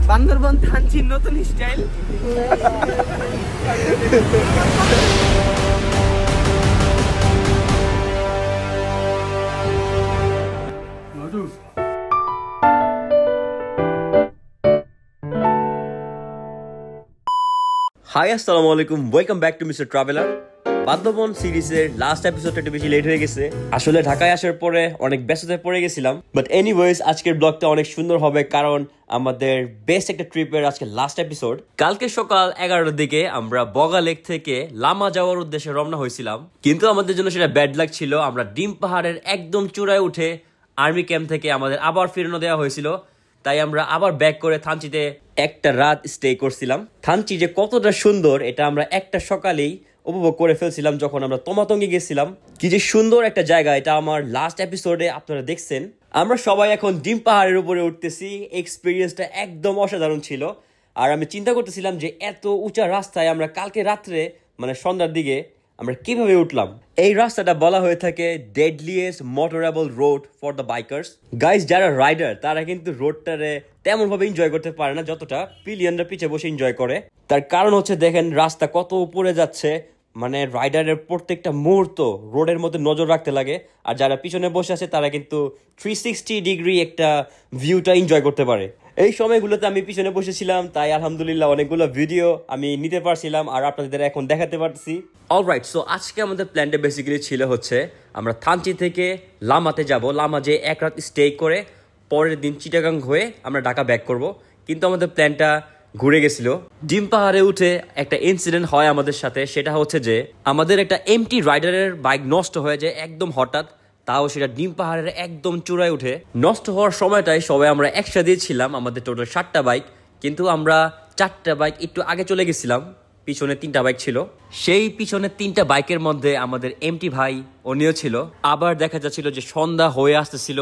বান্দরবন থানচির নতুন style. High আসসালামু আলাইকুম, welcome back to mister traveller. Bandarban সিরিজের লাস্ট এপিসোডটা একটু বেশি লেট হয়ে গেছে। আসলে ঢাকায় আসার পরে অনেক ব্যস্ততায় পড়ে গেছিলাম, বাট এনিওয়েজ আজকের ব্লগটা অনেক সুন্দর হবে কারণ আমাদের বেস্ট একটা ট্রিপের আজকে লাস্ট এপিসোড। কালকে সকাল 11টার দিকে আমরা বগা লেক থেকে লামা যাওয়ার উদ্দেশ্যে রওনা হয়েছিলাম, কিন্তু আমাদের জন্য সেটা ব্যাড লাক ছিল। আমরা ডিম পাহাড়ের একদম চূড়ায় উঠে আর্মি ক্যাম্প থেকে আমাদের আবার ফিরানো দেওয়া হয়েছিল, তাই আমরা আবার ব্যাক করে থানচিতে একটা রাত স্টে করছিলাম। থানচি যে কতটা সুন্দর এটা আমরা একটা সকালেই উপভোগ করে ফেলছিলাম যখন আমরা তমাতঙ্গি গেছিলাম। কি যে সুন্দর একটা জায়গা, এটা আমার লাস্ট এপিসোডে আপনারা দেখছেন। আমরা সবাই এখন ডিম পাহাড়ের উপরে উঠতেছি। এক্সপিরিয়েন্সটা একদম অসাধারণ ছিল। আর আমি চিন্তা করতেছিলাম যে এত উঁচা রাস্তায় আমরা কালকে রাত্রে মানে সন্ধ্যার দিকে আমরা কিভাবে উঠলাম। এই রাস্তাটা বলা হয়ে থাকে deadliest motorable road for the bikers. Guys, যারা রাইডার তারা কিন্তু রোডটারে তেমন ভাবে এনজয় করতে পারে না যতটা পিলিয়নরা পিছে বসে এনজয় করে। তার কারণ হচ্ছে দেখেন রাস্তা কত উপরে যাচ্ছে, মানে রাইডারের প্রত্যেকটা মুহূর্ত রোডের মধ্যে নজর রাখতে লাগে। আর যারা পিছনে বসে আছে তারা কিন্তু 360 ডিগ্রি একটা ভিউটা এনজয় করতে পারে। এই সময়গুলোতে আমি পিছনে বসেছিলাম, তাই আলহামদুলিল্লাহ অনেকগুলো ভিডিও আমি নিতে পারছিলাম আর আপনাদের এখন দেখাতে পারছি। অলরাইট, সো আজকে আমাদের প্ল্যানটা বেসিক্যালি ছিল হচ্ছে আমরা থানচি থেকে লামাতে যাব। লামা যে এক রাত স্টে করে পরের দিন চিটাগাং হয়ে আমরা ঢাকা ব্যাক করব। কিন্তু আমাদের প্ল্যানটা ঘুরে গেছিল। ডিম পাহাড়ে উঠে একটা ইনসিডেন্ট হয় আমাদের সাথে, সেটা হচ্ছে যে আমাদের একটা এমটি রাইডারের বাইক নষ্ট হয়ে যায় একদম হঠাৎ, তাও সেটা ডিম পাহাড়ের একদম চূড়ায় উঠে। নষ্ট হওয়ার সময়টাই সবাই আমরা একসাথে ছিলাম, আমাদের টোটাল 7টা বাইক, কিন্তু আমরা 4টা বাইক একটু আগে চলে গেছিলাম। পিছনে 3টা বাইক ছিল, সেই পিছনে 3টা বাইকের মধ্যে আমাদের এমটি ভাই উনিও ছিল। আবার দেখা যাচ্ছিল যে সন্ধ্যা হয়ে আসতেছিল,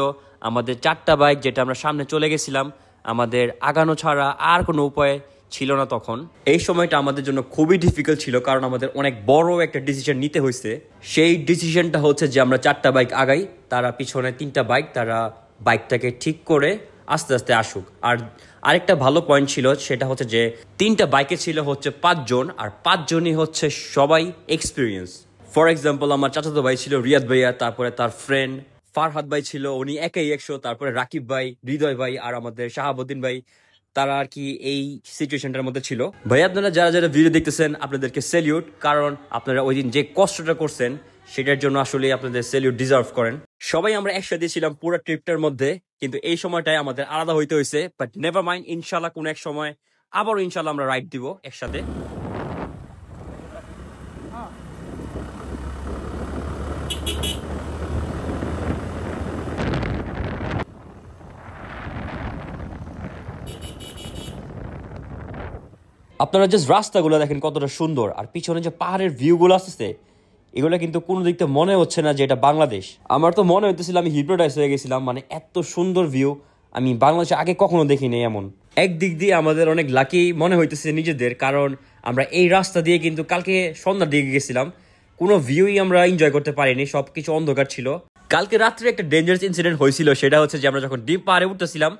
আমাদের 4টা বাইক যেটা আমরা সামনে চলে গেছিলাম, আমাদের আগানো ছাড়া আর কোনো উপায় ছিল না তখন। এই সময়টা আমাদের জন্য খুবই ডিফিকাল্ট ছিল কারণ আমাদের অনেক বড় একটা ডিসিশন নিতে হয়েছে। সেই ডিসিশনটা হচ্ছে যে আমরা 4টা বাইক আগাই, তারা পিছনে 3টা বাইক, তারা বাইকটাকে ঠিক করে আস্তে আস্তে আসুক। আর আরেকটা ভালো পয়েন্ট ছিল সেটা হচ্ছে যে 3টা বাইকে ছিল হচ্ছে 5 জন, আর 5 জনই হচ্ছে সবাই এক্সপিরিয়েন্স। ফর এক্সাম্পল আমার চাচাতো ভাই ছিল রিয়াদ ভাইয়া, তারপরে তার ফ্রেন্ড ফারহাদ ভাই ছিল, উনি একাই 100, তারপরে রাকিব ভাই, হৃদয় ভাই আর আমাদের শাহাবুদ্দিন ভাই, তারা আর কি এই সিচুয়েশনটার মধ্যে ছিল। ভাই আপনারা যারা যারা ভিডিও দেখতেছেন আপনাদেরকে স্যালিউট, কারণ আপনারা ওই দিন যে কষ্টটা করছেন সেটার জন্য আসলে আপনাদের স্যালিউট ডিজার্ভ করেন। সবাই আমরা একসাথে ছিলাম পুরো ট্রিপটার মধ্যে, কিন্তু এই সময়টায় আমাদের আলাদা হইতে হয়েছে। বাট নেভার মাইন্ড, ইনশাল্লাহ কোনো এক সময় আবারও ইনশাল্লাহ আমরা রাইড দিব একসাথে। আপনারা জাস্ট রাস্তাগুলো দেখেন কতটা সুন্দর, আর পিছনে যে পাহাড়ের ভিউগুলো আসতেছে এগুলো কিন্তু কোনো দিক থেকে মনে হচ্ছে না যে এটা বাংলাদেশ। আমার তো মনে হইতেছিল আমি হিপনোটাইজ হয়ে গেছিলাম, মানে এত সুন্দর ভিউ আমি বাংলাদেশে আগে কখনো দেখিনি এমন। একদিক দিয়ে আমাদের অনেক লাকি মনে হইতেছে নিজেদের, কারণ আমরা এই রাস্তা দিয়ে কিন্তু কালকে সন্ধ্যার দিকে গেছিলাম, কোনো ভিউই আমরা এনজয় করতে পারিনি, সবকিছু অন্ধকার ছিল। কালকে রাত্রে একটা ডেঞ্জারাস ইনসিডেন্ট হয়েছিল, সেটা হচ্ছে যে আমরা যখন ডিম পাহাড়ে উঠতেছিলাম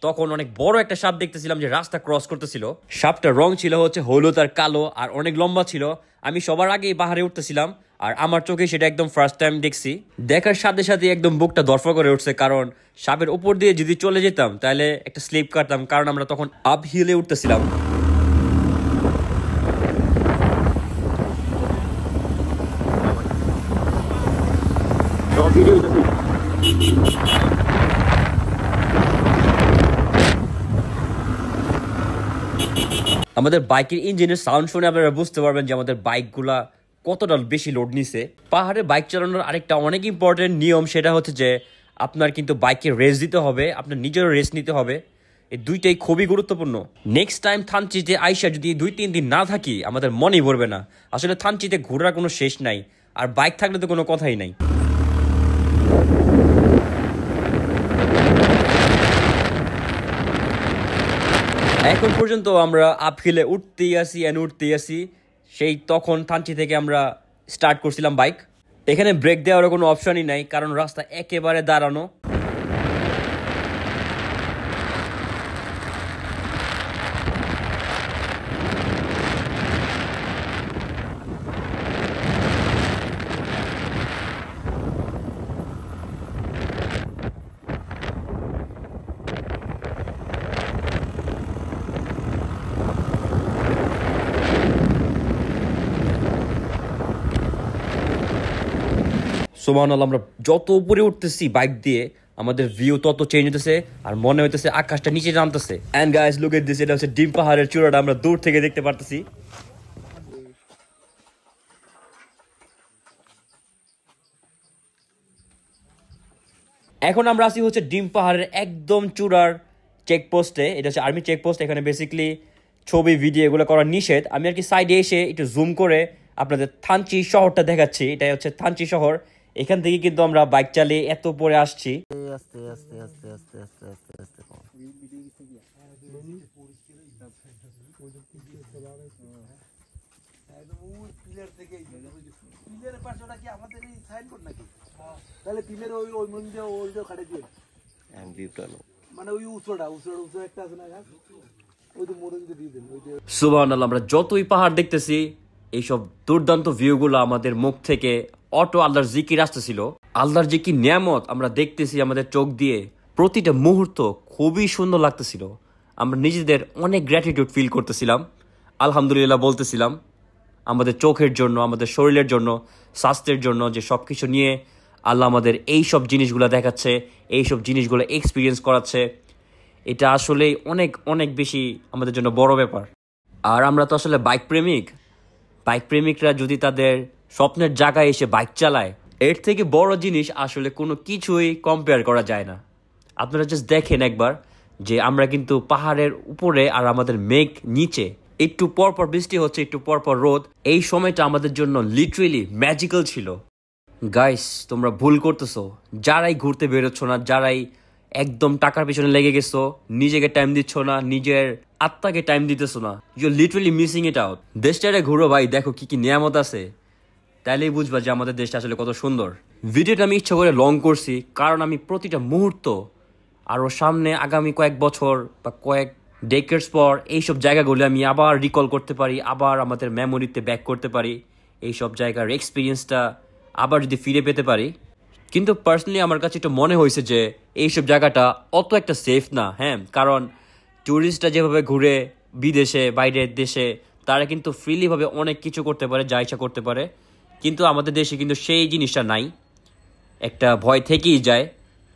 তখন অনেক বড় একটা সাপ দেখতেছিলাম যে রাস্তা ক্রস করতেছিল। সাপটার রং ছিল হচ্ছে হলুদ আর কালো, আর অনেক লম্বা ছিল। আমি সবার আগেই পাহাড়ে উঠতেছিলাম আর আমার চোখে সেটা একদম ফার্স্ট টাইম দেখছি। দেখার সাথে সাথে একদম বুকটা দরফা করে উঠছে, কারণ সাপের উপর দিয়ে যদি চলে যেতাম তাহলে একটা স্লিপ কাটতাম, কারণ আমরা তখন আপ হিলে উঠতেছিলাম। আমাদের বাইকের ইঞ্জিনের সাউন্ড শুনে আপনারা বুঝতে পারবেন যে আমাদের বাইকগুলা কতটা বেশি লোড নিছে। পাহাড়ে বাইক চালানোর আরেকটা অনেক ইম্পর্টেন্ট নিয়ম, সেটা হচ্ছে যে আপনার কিন্তু বাইকে রেস্ট দিতে হবে, আপনার নিজেরও রেস্ট নিতে হবে। এই দুইটাই খুবই গুরুত্বপূর্ণ। নেক্সট টাইম থানচিতে আইসা যদি 2-3 দিন না থাকি আমাদের মনেই পড়বে না। আসলে থানচিতে ঘোরার কোনো শেষ নাই, আর বাইক থাকলে তো কোনো কথাই নাই। এখন পর্যন্ত আমরা আপহিলে উঠতেই আসি, সেই তখন থানচি থেকে আমরা স্টার্ট করছিলাম বাইক। এখানে ব্রেক দেওয়ার কোনো অপশনই নাই, কারণ রাস্তা একেবারে দাঁড়ানো। সুবহানাল্লাহ, আমরা যত উপরে উঠতেছি বাইক দিয়ে আমাদের ভিউ তত চেঞ্জ হতেছে আর মনে হইতেছে আকাশটা নিচে নামতেছে। And guys look at this, এটা হচ্ছে ডিম পাহাড়ের চূড়াটা আমরা দূর থেকে দেখতে পারতেছি। এখন আমরা আছি হচ্ছে ডিম পাহাড়ের একদম চূড়ার চেকপোস্টে। এটা হচ্ছে আর্মি চেকপোস্ট। এখানে বেসিক্যালি ছবি ভিডিও এগুলো করা নিষেধ। আমি আর কি সাইডে এসে একটু জুম করে আপনাদের থানচি শহরটা দেখাচ্ছি। এটাই হচ্ছে থানচি শহর। এখান থেকে কিন্তু আমরা বাইক চালিয়ে এত পরে আসছি। সুবহানাল্লাহ, আমরা যতই পাহাড় দেখতেছি এইসব দুর্দান্ত ভিউগুলো আমাদের মুখ থেকে অটো আল্লাহর জিকির আসতেছিল। আল্লাহর যে কি নিয়ামত আমরা দেখতেছি আমাদের চোখ দিয়ে, প্রতিটা মুহূর্ত খুবই সুন্দর লাগতেছিল। আমরা নিজেদের অনেক গ্র্যাটিটিউড ফিল করতেছিলাম, আলহামদুলিল্লাহ বলতেছিলাম আমাদের চোখের জন্য, আমাদের শরীরের জন্য, স্বাস্থ্যের জন্য, যে সব কিছু নিয়ে আল্লাহ আমাদের এই সব জিনিসগুলো দেখাচ্ছে, এই সব জিনিসগুলো এক্সপিরিয়েন্স করাচ্ছে। এটা আসলেই অনেক অনেক বেশি আমাদের জন্য বড় ব্যাপার। আর আমরা তো আসলে বাইক প্রেমিকরা যদি তাদের স্বপ্নের জায়গায় এসে বাইক চালায়, এর থেকে বড় জিনিস আসলে কোনো কিছুই কম্পেয়ার করা যায় না। আপনারা জাস্ট দেখেন একবার যে আমরা কিন্তু পাহাড়ের উপরে আর আমাদের মেঘ নিচে, একটু পরপর বৃষ্টি হচ্ছে, একটু পরপর রোদ। এই সময়টা আমাদের জন্য লিটারেলি ম্যাজিক্যাল ছিল। গাইস, তোমরা ভুল করতেছো যারাই ঘুরতে বেরোচ্ছ না, যারাই একদম টাকার পিছনে লেগে গেছো, নিজেকে টাইম দিচ্ছ না, নিজের আত্মাকে টাইম দিতেছো না, you literally missing it out. দেশটারে ঘুরো ভাই, দেখো কি কি নিয়ামত আছে, তাইলেই বুঝবা যে আমাদের দেশটা আসলে কত সুন্দর। ভিডিওটা আমি ইচ্ছা করে লং করছি কারণ আমি প্রতিটা মুহূর্ত আরও সামনে আগামী কয়েক বছর বা কয়েক ডেকেডস পর এইসব জায়গাগুলো আমি আবার রিকল করতে পারি, আবার আমাদের মেমোরিতে ব্যাক করতে পারি, এইসব জায়গার এক্সপিরিয়েন্সটা আবার যদি ফিরে পেতে পারি। কিন্তু পার্সোনালি আমার কাছে একটু মনে হয়েছে যে এইসব জায়গাটা অত একটা সেফ না। হ্যাঁ, কারণ ট্যুরিস্টরা যেভাবে ঘুরে বিদেশে, বাইরের দেশে, তারা কিন্তু ফ্রিলিভাবে অনেক কিছু করতে পারে, যা ইচ্ছা করতে পারে। কিন্তু আমাদের দেশে কিন্তু সেই জিনিসটা নাই, একটা ভয় থেকেই যায়।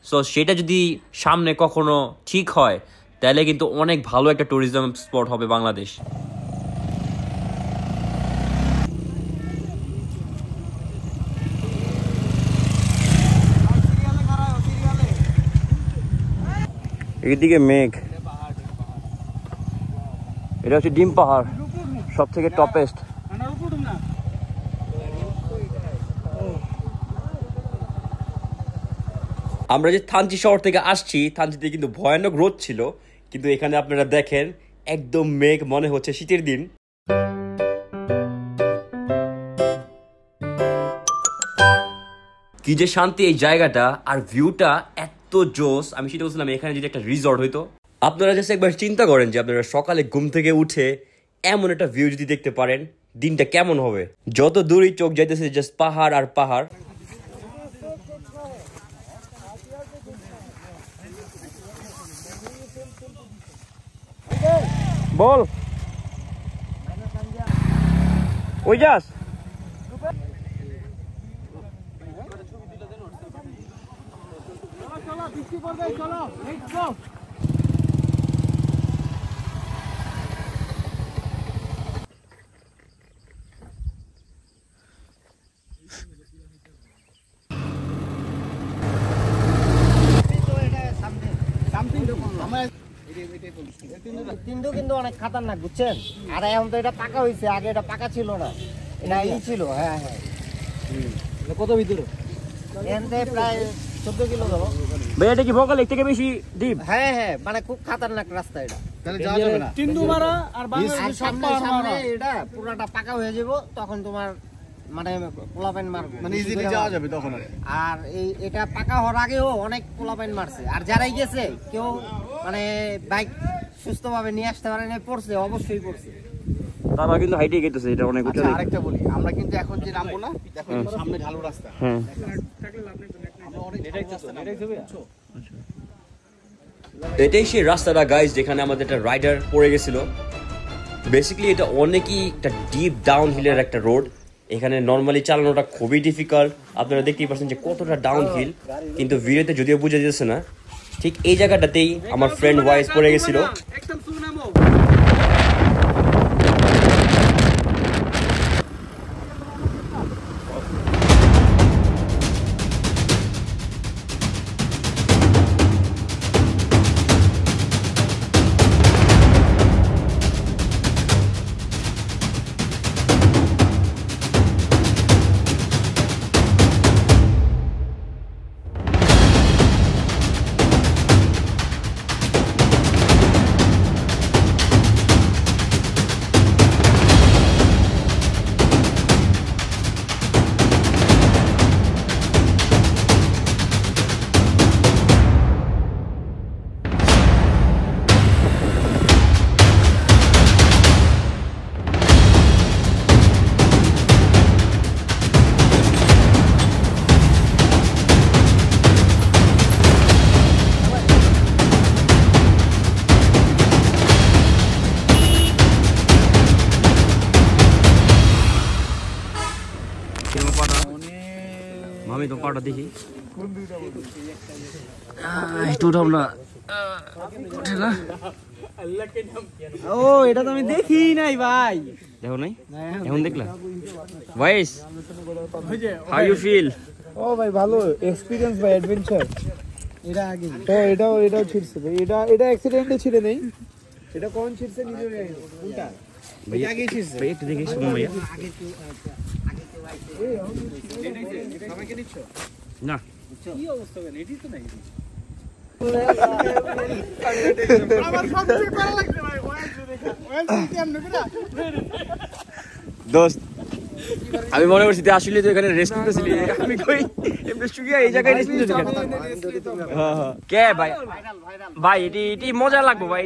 সো সেটা যদি সামনে কখনো ঠিক হয় তাহলে কিন্তু অনেক ভালো একটা ট্যুরিজম স্পট হবে বাংলাদেশ। এদিকে মেঘ, এটা হচ্ছে ডিম পাহাড়, সব থেকে টপেস্ট। আমরা যে থানচি শহর থেকে আসছি, থানচিতে কিন্তু ভয়ানক রোদ ছিল, কিন্তু এখানে আপনারা দেখেন একদম মেঘ, মনে হচ্ছে শীতের দিন। কি যে শান্তি এই জায়গাটা, আর ভিউটা এত জোস। আমি সেটা বলছিলাম এখানে যদি একটা রিসর্ট হইতো। আপনারা জাস্ট একবার চিন্তা করেন যে আপনারা সকালে ঘুম থেকে উঠে এমন একটা ভিউ যদি দেখতে পারেন, দিনটা কেমন হবে। যত দূরই চোখ যাইতেছে জাস্ট পাহাড় আর পাহাড়। বল ওই যাস। কিন্তু কিন্তু অনেক খাতারনাক, বুঝছেন। আর এখন তো এটা পাকা হয়েছে, আগে এটা পাকা ছিল না, এটা ই ছিল। হ্যাঁ হ্যাঁ, কত ভিতরে প্রায় 14 কিলো ধরো ভাই। এটা কি ভোকাল থেকে বেশি ডিপ? হ্যাঁ হ্যাঁ, মানে খুব খাতারনাক রাস্তা এটা। সামনে এটা পুরোটা পাকা হয়ে যাব, তখন তোমার মানে পোলাপাইন মারবে, মানে ইজিলি যাওয়া যাবে তখন। আর এই এটা পাকা হওয়ার আগেও অনেক পোলাপাইন মারছে, আর যারাই গেছে কেউ মানে বাইক সুস্থভাবে নিয়ে আসতে পারে না, পড়ছে, অবশ্যই পড়ছে। তারা কিন্তু হাইটে গেতেছে, এটা অনেক উঁচু। আরেকটা বলি, আমরা কিন্তু এখন যে নামবো না, দেখো সামনে ঢালু রাস্তা। হ্যাঁ, এটাই সেই রাস্তাটা গাইজ যেখানে আমাদের একটা রাইডার পড়ে গেছিল। বেসিক্যালি এটা অনেকই একটা ডিপ ডাউন হিলের একটা রোড। এখানে নর্মালি চালানোটা খুবই ডিফিকাল্ট। আপনারা দেখতেই পাচ্ছেন যে কতটা ডাউন হিল, কিন্তু ভিডিওতে যদিও বোঝা যাচ্ছে না। ঠিক এই জায়গাটাতেই আমার ফ্রেন্ড ওয়াইস পড়ে গেছিল। আমি তো পাটা দেখি ও এটা তো আমি দেখি নাই ভাই। দেখো নাই, এখন দেখলা ভয়েস, হাউ ইউ ফিল? ও ভাই ভালো এক্সপেরিয়েন্স ভাই, অ্যাডভেঞ্চার। এটা আগে তো এটাও ছিড়ছে ভাই, এটা অ্যাক্সিডেন্টে ছিড়ে নেই, এটা কোন ছিড়ছে নিজে জানি না। কোনটা ভাইয়া আগে ছিড়ছে ভাই, একটু দেখি শুনুন ভাইয়া। না কি অবস্থা ভাই, এডি তো নাই। দোস্ত আমি মনে করছি তুই আসলে তো এখানে রেস্ট নিতেছিলি, আমি কই এমনি শুকিয়ে এই জায়গায় রেস্ট নিতেছিলি কেন? কে ভাই ভাই এটি মজা লাগবে ভাই,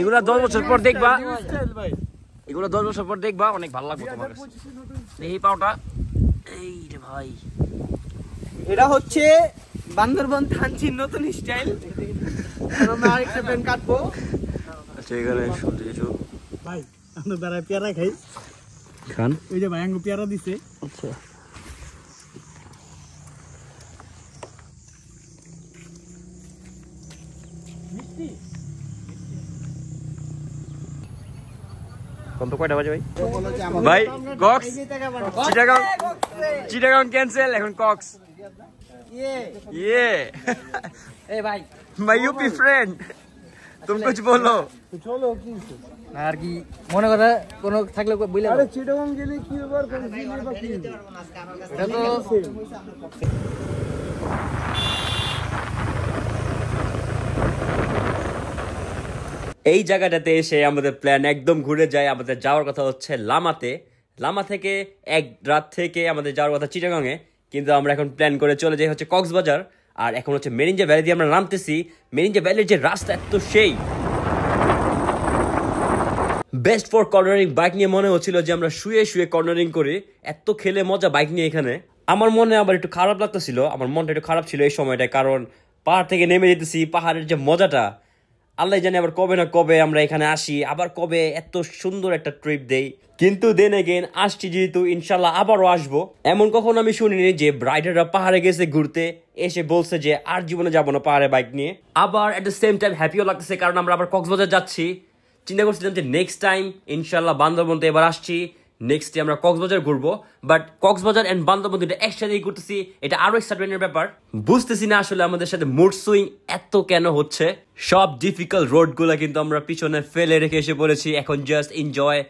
এগুলা 10 বছর পর দেখবা, এগুলো 10 বছর পর দেখবা, অনেক ভালো লাগবে তোমার কাছে। এই পাওটা এই রে ভাই, এটা হচ্ছে বান্দরবন থানচির নতুন স্টাইল। আমরা আরেকটা প্যান কাটবো। আচ্ছা এখানে শুনতে কিছু ভাই আমরা দাঁড়ায় পেয়ারা খাই, খান। ওই যে ভাই আঙ্গু পেয়ারা দিছে। আচ্ছা কোন তো কয়টা বাজে ভাই? ভাই কক্স চিটাগাং, চিটাগাং ক্যান্সেল, এখন কক্স। ये ए भाई मैं यूपी फ्रेंड, तुम कुछ बोलो। চলো কি আর কি মনে কথা কোনো থাকলে বইলা আরে চিটাগাং গেলে কি ব্যাপার, কোন জিনিস বা কি এটা তো এই জায়গাটাতে এসে আমাদের প্ল্যান একদম ঘুরে যায়। আমাদের যাওয়ার কথা হচ্ছে লামাতে, লামা থেকে এক রাত থেকে আমাদের যাওয়ার কথা চিটাগাংয়ে, কিন্তু আমরা এখন প্ল্যান করে চলে যাই হচ্ছে কক্সবাজার। আর এখন হচ্ছে মেরিঞ্জা ভ্যালি দিয়ে আমরা নামতেছি। মেরিঞ্জা ভ্যালির যে রাস্তা এত সেই বেস্ট ফর কর্নারিং। বাইক নিয়ে মনে হচ্ছিল যে আমরা শুয়ে শুয়ে কর্নারিং করি, এত খেলে মজা বাইক নিয়ে এখানে। আমার মনে আবার একটু খারাপ লাগতেছিল, আমার মনটা একটু খারাপ ছিল এই সময়টায়, কারণ পাহাড় থেকে নেমে যেতেছি, পাহাড়ের যে মজাটা আল্লাহ জানে আবার কবে না কবে আমরা এখানে আসি, আবার কবে এত সুন্দর একটা ট্রিপ দেই। কিন্তু দেন এগেন আসছি যেহেতু, ইনশাল্লাহ আবারও আসবো। এমন কখনো আমি শুনিনি যে রাইডাররা পাহাড়ে গেছে ঘুরতে, এসে বলছে যে আর জীবনে যাবো না পাহাড়ে বাইক নিয়ে। আবার এট দ্য সেম টাইম হ্যাপিও লাগতেছে, কারণ আমরা আবার কক্সবাজার যাচ্ছি। চিন্তা করছিলাম যে নেক্সট টাইম ইনশাল্লাহ বান্দরবন তো এবার আসছি, নেক্সট ডে আমরা কক্সবাজার ঘুরবো, বাট কক্সবাজার এন্ড বান্দরবন দুটো একসাথেই করতেছি, এটা আরো এক্সাইটমেন্টের ব্যাপার। বুঝতেছি না আসলে আমাদের সাথে মুড সুইং এত কেন হচ্ছে। সব ডিফিকাল্ট রোড গুলা কিন্তু আমরা পিছনে ফেলে রেখে এসে পড়েছি, এখন জাস্ট এনজয়।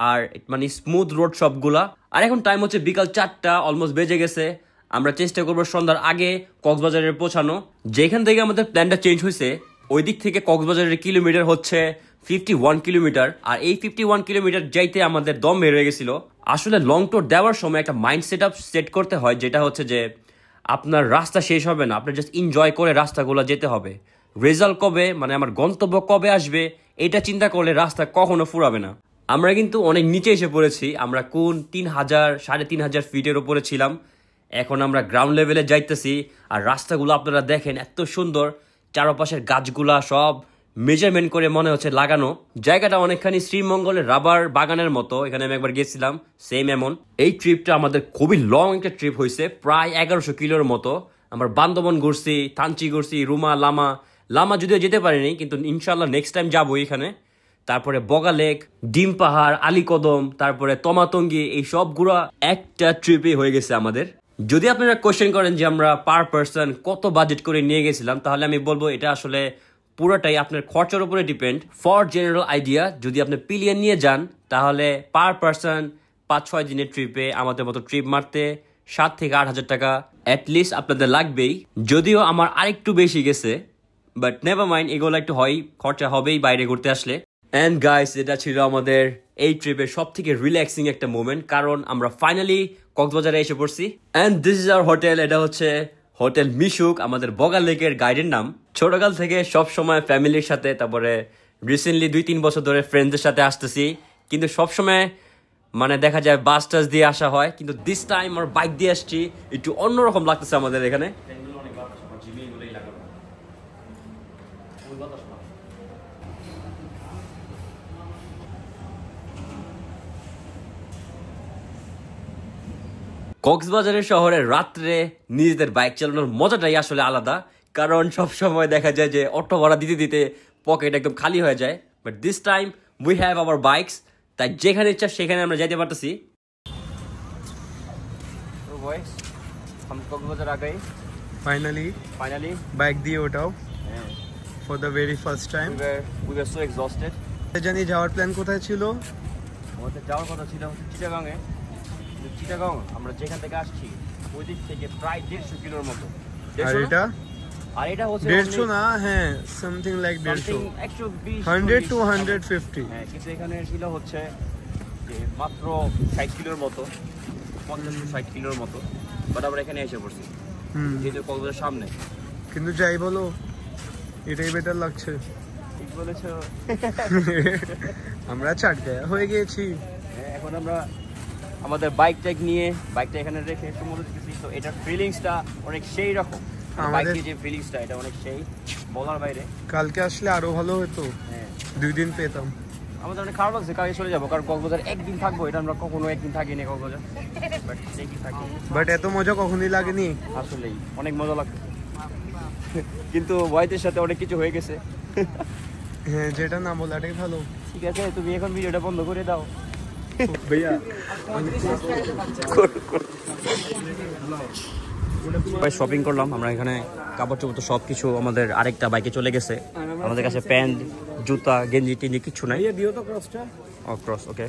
আর মানে স্মুথ রোড সবগুলা। আর এখন টাইম হচ্ছে বিকাল 4টা, অলমোস্ট বেজে গেছে। আমরা চেষ্টা করবো সন্ধ্যার আগে কক্সবাজারে পৌঁছানো। যেখান থেকে আমাদের প্ল্যানটা চেঞ্জ হয়েছে ওই দিক থেকে কক্সবাজারের কিলোমিটার হচ্ছে 51 কিলোমিটার। আর এই 51 কিলোমিটার যাইতে আমাদের দম বের হয়ে গেছিল। আসলে লং ট্যুর দেওয়ার সময় একটা মাইন্ড সেট করতে হয়, যেটা হচ্ছে যে আপনার রাস্তা শেষ হবে না, আপনার জাস্ট এনজয় করে রাস্তাগুলো যেতে হবে। রেজাল্ট কবে, মানে আমার গন্তব্য কবে আসবে, এটা চিন্তা করলে রাস্তা কখনো ফুরাবে না। আমরা কিন্তু অনেক নিচে এসে পড়েছি, আমরা কোন 3,000-3,500 ফিটের উপরে ছিলাম, এখন আমরা গ্রাউন্ড লেভেলে যাইতেছি। আর রাস্তাগুলো আপনারা দেখেন এত সুন্দর, চারপাশের গাছগুলা সব মেজারমেন্ট করে মনে হচ্ছে লাগানো। জায়গাটা অনেকখানি শ্রীমঙ্গলের রাবার বাগানের মতো, এখানে আমি একবার গেছিলাম সেম এমন। এই ট্রিপটা আমাদের খুবই লং একটা ট্রিপ হয়েছে, প্রায় 1100 কিলোর মতো। আমরা বান্দরবন ঘুরছি, থানচি ঘুরছি, রুমা, লামা যদিও যেতে পারিনি, কিন্তু ইনশাল্লাহ নেক্সট টাইম যাবো এখানে। তারপরে বগা লেক, ডিম পাহাড়, আলীকদম, তারপরে তমাতঙ্গি, এই সবগুলো একটা ট্রিপে হয়ে গেছে আমাদের। যদি আপনারা কোশ্চেন করেন যে আমরা পার পার্সন কত বাজেট করে নিয়ে গেছিলাম, তাহলে আমি বলবো এটা আসলে পুরোটাই আপনার খরচার উপরে ডিপেন্ড। ফর জেনারেল আইডিয়া, যদি আপনি পিলিয়ন নিয়ে যান তাহলে পার পার্সন 5-6 দিনের ট্রিপে আমাদের মতো ট্রিপ মারতে 7 থেকে 8 হাজার টাকা অ্যাটলিস্ট আপনাদের লাগবেই। যদিও আমার আরেকটু বেশি গেছে, বাট নেভার মাইন্ড, এগুলো একটু হয়, খরচা হবেই বাইরে ঘুরতে আসলে। অ্যান্ড গাইস, এটা ছিল আমাদের এই ট্রিপের সব থেকে রিল্যাক্সিং একটা মোমেন্ট, কারণ আমরা ফাইনালি কক্সবাজারে এসে পড়ছি। And this is our hotel. এটা হচ্ছে হোটেল মিশুক, আমাদের বগা লেকের গাইডের নাম। ছোটকাল থেকে সব সময় ফ্যামিলির সাথে, তারপরে রিসেন্টলি 2-3 বছর ধরে ফ্রেন্ডসদের সাথে আসতেছি, কিন্তু সবসময় মানে দেখা যায় বাস টাস দিয়ে আসা হয়, কিন্তু দিস টাইম আমরা বাইক দিয়ে আসছি, একটু অন্যরকম লাগতেছে আমাদের এখানে। কক্সবাজারের শহরে রাত্রে নিজেদের বাইক চালানোর মজাটাই আসলে আলাদা, কারণ সব সময় দেখা যায় যে অটো ভাড়া দিতে দিতে পকেট একদম খালি হয়ে যায়। But this time we have our bikes, তাই যেখানে ইচ্ছা সেখানে আমরা যাইতে পারতেছি। তো বয়স हम কক্সবাজার आ गए फाइनली बाइक দিয়ে ওঠাও for the very first time. we were so exhausted। জানি যাওয়ার প্ল্যান কোথায় ছিল? আমাদের যাওয়ার কথা ছিল চিটাগাঙে। চিটাগাং আমরা যেখান থেকে আসছি ওই দিক থেকে প্রায় 150 কিলোর মতো। আর এটা হচ্ছে 150 না, হ্যাঁ সামথিং লাইক 150, 100 to 150। হ্যাঁ, কিন্তু এখানে ছিল হচ্ছে যে মাত্র 60 কিলোর মতো, 50-60 কিলোর মতো। বাট আমরা এখানে এসে পড়ছি, যেহেতু কক্সবাজারের সামনে। কিন্তু যাই বলো, এটাই বেটার লাগছে। ঠিক বলেছো। আমরা চাটগাঁয়া হয়ে গিয়েছি। এখন আমরা আমাদের বাইকটা নিয়ে বাইকটা এখানে রেখে সমুদ্র দেখতেছি। তো এটার ফিলিংসটা অনেক সেই রকম, আমাদের যে ফিলিংসটা এটা অনেক সেই, বলার বাইরে। কালকে আসলে আরো ভালো হতো, 2 দিন পেতাম। আমাদের অনেক খারাপ লাগছে, কালকে চলে যাবো, কারণ কক্সবাজার একদিন থাকবো, এটা আমরা কখনো একদিন থাকিনি কক্সবাজার। বাট দেখি থাকি, বাট এত মজা কখনোই লাগেনি। আসলেই অনেক মজা লাগছে, কিন্তু ওয়াইফের সাথে অনেক কিছু হয়ে গেছে। হ্যাঁ, যেটা না বলাটাই ভালো। ঠিক আছে, তুমি এখন ভিডিওটা বন্ধ করে দাও ভাইয়া। শপিং করলাম আমরা এখানে, কাপড় চোপড় সব কিছু আমাদের আরেকটা বাইকে চলে গেছে। আমাদের কাছে প্যান্ট, জুতা, গেঞ্জি টেঞ্জি কিচ্ছু নাই। ক্রস, ওকে।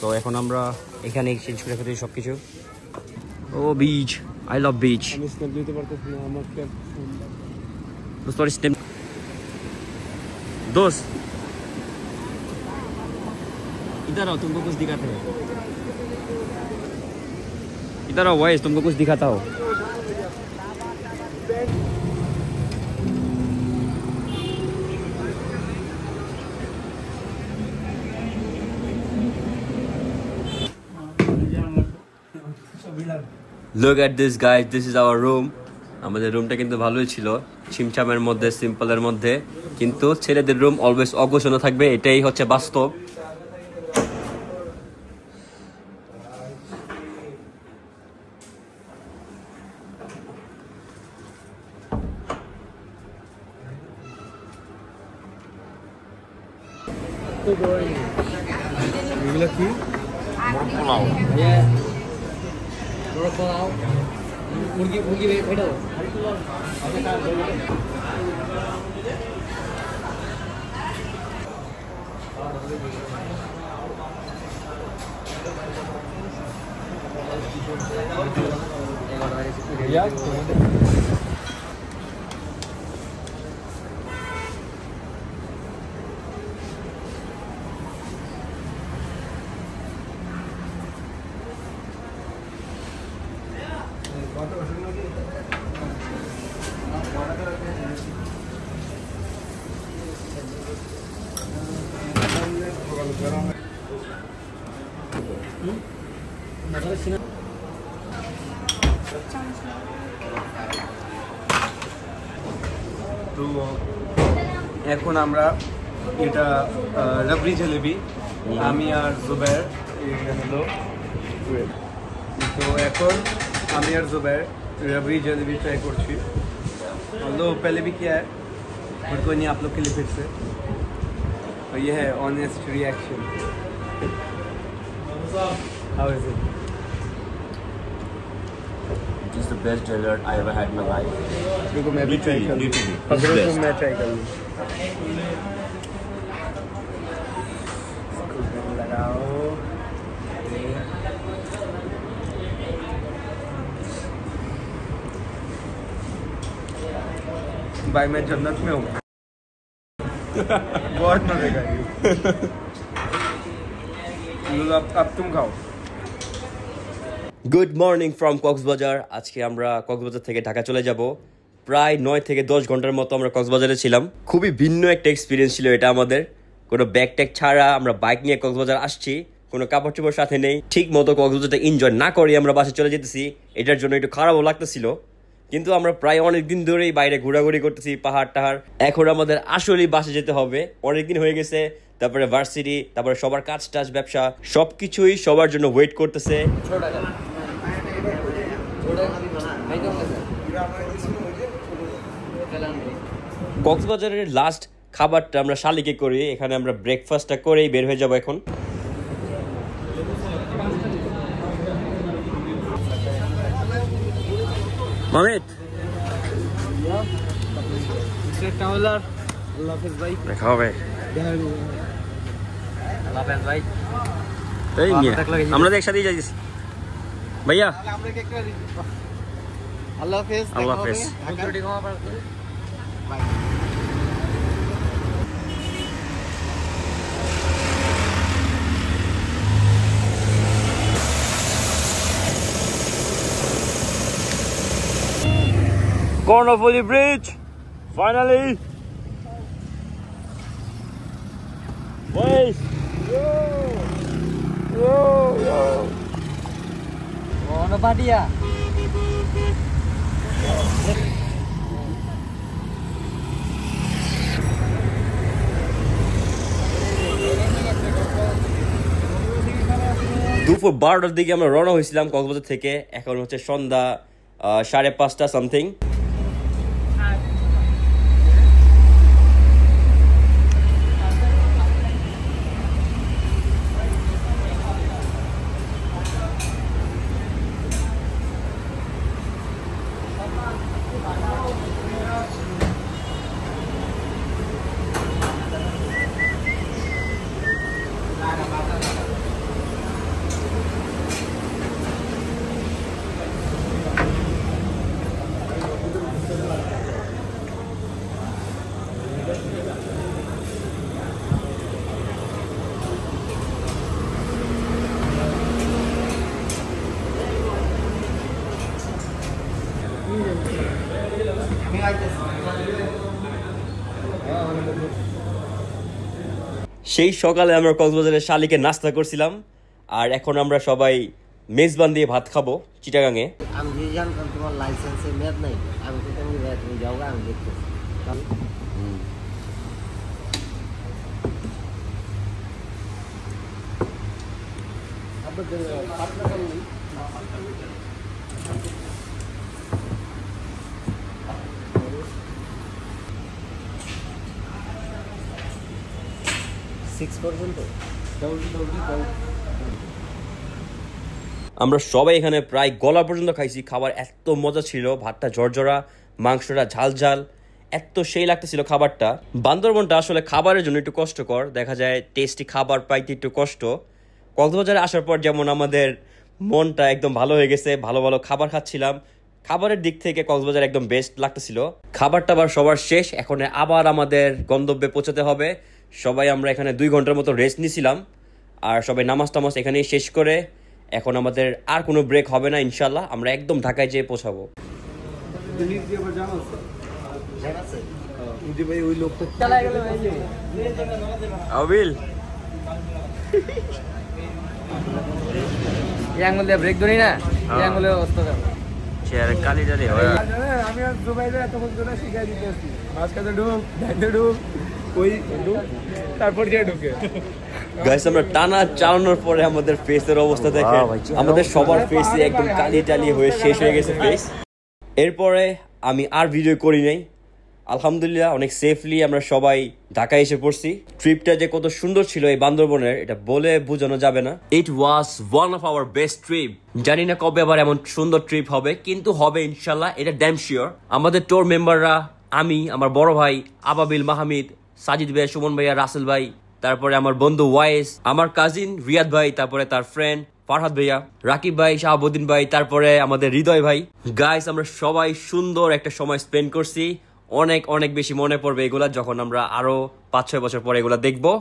তো এখন আমরা এখানে এক্সচেঞ্জ করে ফেলি সব কিছু। ও বিচ, আই লাভ বিচ। दोस्त इधर आओ, तुमको कुछ दिखाते हैं। इधर आओ वॉइस, तुमको कुछ दिखाता हो। Look at this guys, this is our room. আমাদের রুমটা কিন্তু ভালোই ছিল, ছিমছামের মধ্যে, সিম্পলের মধ্যে, কিন্তু ছেলেদের রুম অলওয়েজ অগোছানো থাকবে, এটাই হচ্ছে বাস্তব। এগুলো কি? পোলাও, মুরগি ভেড়া। এখন আমরা এটা রাবড়ি জলেবি আমি আর জুবাইর হলো তো এখন আমি আর জুবাইर रबड़ी जलेबी ट्राई करছি हेलो पहले भी किया है पर कोई नहीं आप लोग के लिए फिर से और ये है honest reaction how is it It is the best dessert I ever had in my life. देखो मैं भी ट्राई कर लूं It's best. मैं ट्राई कर लूं लगाओ भाई मैं जन्नत में हूँ बहुत मजे का अब तुम खाओ গুড মর্নিং ফ্রম কক্সবাজার। আজকে আমরা কক্সবাজার থেকে ঢাকা চলে যাব। প্রায় 9 থেকে 10 ঘন্টার মতো আমরা কক্সবাজারে ছিলাম। খুবই ভিন্ন একটা এক্সপিরিয়েন্স ছিল এটা আমাদের। কোনো ব্যাগ ট্যাগ ছাড়া আমরা বাইক নিয়ে কক্সবাজার আসছি, কোনো কাপড় চোপড় সাথে নেই। ঠিক মতো কক্সবাজারটা এনজয় না করে আমরা বাসে চলে যেতেছি, এটার জন্য একটু খারাপও লাগতেছিল। কিন্তু আমরা প্রায় অনেক দিন ধরেই বাইরে ঘোরাঘুরি করতেছি, পাহাড় টাহাড়। এখন আমাদের আসলেই বাসে যেতে হবে, অনেকদিন হয়ে গেছে। তারপরে ভার্সিটি, তারপরে সবার কাজ টাজ ব্যবসা সবকিছুই সবার জন্য ওয়েট করতেছে। কক্সবাজারের লাস্ট খাবারটা আমরা শালিকে করি, এখানে আমরা ব্রেকফাস্টটা করেই বের হয়ে যাব এখন। মামিত ट्रैवलर अल्लाह हाफिज भाई দেখা হবে। अल्लाह हाफिज भाई এই নিয়ে আমরা তো একসাথেই যাইতেছি ভাইয়া। अल्लाह हाफिज আল্লাহ হাফেজ। Cornwall Bridge, finally. Boys. Yo. Ono Badia. দুপুর 12টার দিকে আমরা রওনা হয়েছিলাম কক্সবাজার থেকে। এখন হচ্ছে সন্ধ্যা 5:30 সামথিং। সেই সকালে আমরা কক্সবাজারের শালিকে নাস্তা করছিলাম, আর এখন আমরা সবাই মেজবান দিয়ে ভাত খাবো চিটাগাঙে। আমি যে জানতাম তোমার লাইসেন্সের মেয়াদ নাই, আমি তো তুমি যাও আমি দেখতে আমরা সবাই এখানে প্রায় গলা পর্যন্ত খাইছি। খাবার এত মজা ছিল, ভাতটা ঝরঝরা, মাংসটা ঝাল ঝাল, এত সেই লাগতেছিল খাবারটা। বান্দরবনটা আসলে খাবারের জন্য একটু কষ্টকর, দেখা যায় টেস্টি খাবার পাইতে একটু কষ্ট। কক্সবাজারে আসার পর যেমন আমাদের মনটা একদম ভালো হয়ে গেছে, ভালো ভালো খাবার খাচ্ছিলাম। খাবারের দিক থেকে কক্সবাজার একদম বেস্ট লাগতেছিল। খাবারটা আবার সবার শেষ, এখন আবার আমাদের গন্তব্যে পৌঁছাতে হবে। সবাই আমরা এখানে 2 ঘন্টার মতো রেস্ট নিয়েছিলাম, আর সবাই নামাজ টামাজ এখানেই শেষ করে এখন আমাদের আর কোনো ব্রেক হবে না ইনশাল্লাহ। আমরা একদম ঢাকায় যেয়ে পৌঁছাবো। আবিল ব্রেক ধরি না চেয়ারে কালি ডালি হয়। আমি আর জুবাইরে এতক্ষণ ধরে শিখাই দিতেছি, মাঝখানে ঢুক, ডাইনে ঢুক, ওই তারপর যে ঢুকে গাইস আমরা টানা চালানোর পরে আমাদের ফেসের অবস্থা দেখে আমাদের সবার ফেসে একদম কালি টালি হয়ে শেষ হয়ে গেছে ফেস। এরপরে আমি আর ভিডিও করি নাই, আলহামদুলিল্লাহ অনেক সেফলি আমরা সবাই ঢাকায় এসে পড়ছি। ট্রিপটা যে কত সুন্দর ছিল এই বান্দরবনের এটা বলে বোঝানো যাবে না। It was one of our best trip. জানি না কবে আবার এমন সুন্দর ট্রিপ হবে, কিন্তু হবে ইনশাল্লাহ, এটা ড্যাম শিওর। আমাদের টোর মেম্বাররা আমি, আমার বড় ভাই আবাবিল মাহমিদ, সাজিদ ভাই, সুমন ভাইয়া, রাসেল ভাই, তারপরে আমার বন্ধু ওয়াইস, আমার কাজিন রিয়াদ ভাই, তারপরে তার ফ্রেন্ড ফারহাদ ভাইয়া, রাকিব ভাই, শাহাবুদ্দিন ভাই, তারপরে আমাদের হৃদয় ভাই। গাইস আমরা সবাই সুন্দর একটা সময় স্পেন্ড করছি। অনেক অনেক বেশি মনে পড়বে এগুলা যখন আমরা আরো 5-6 বছর পরে এগুলা দেখবো।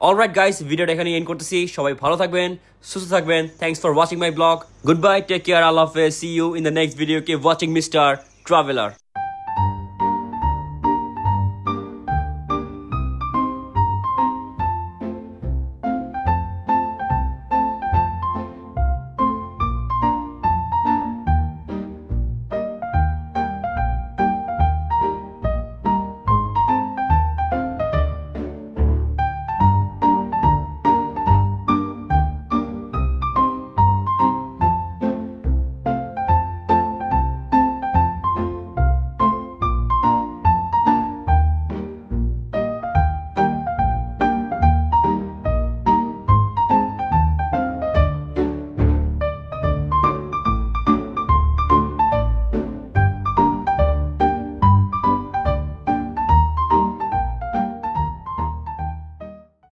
অলরাইট গাইস, ভিডিওটা এখানে এন্ড করতেছি। সবাই ভালো থাকবেন, সুস্থ থাকবেন। Thanks for watching my blog. Good bye, take care, আল্লাহ হাফেজ, see you in the next video. Keep watching mister traveller.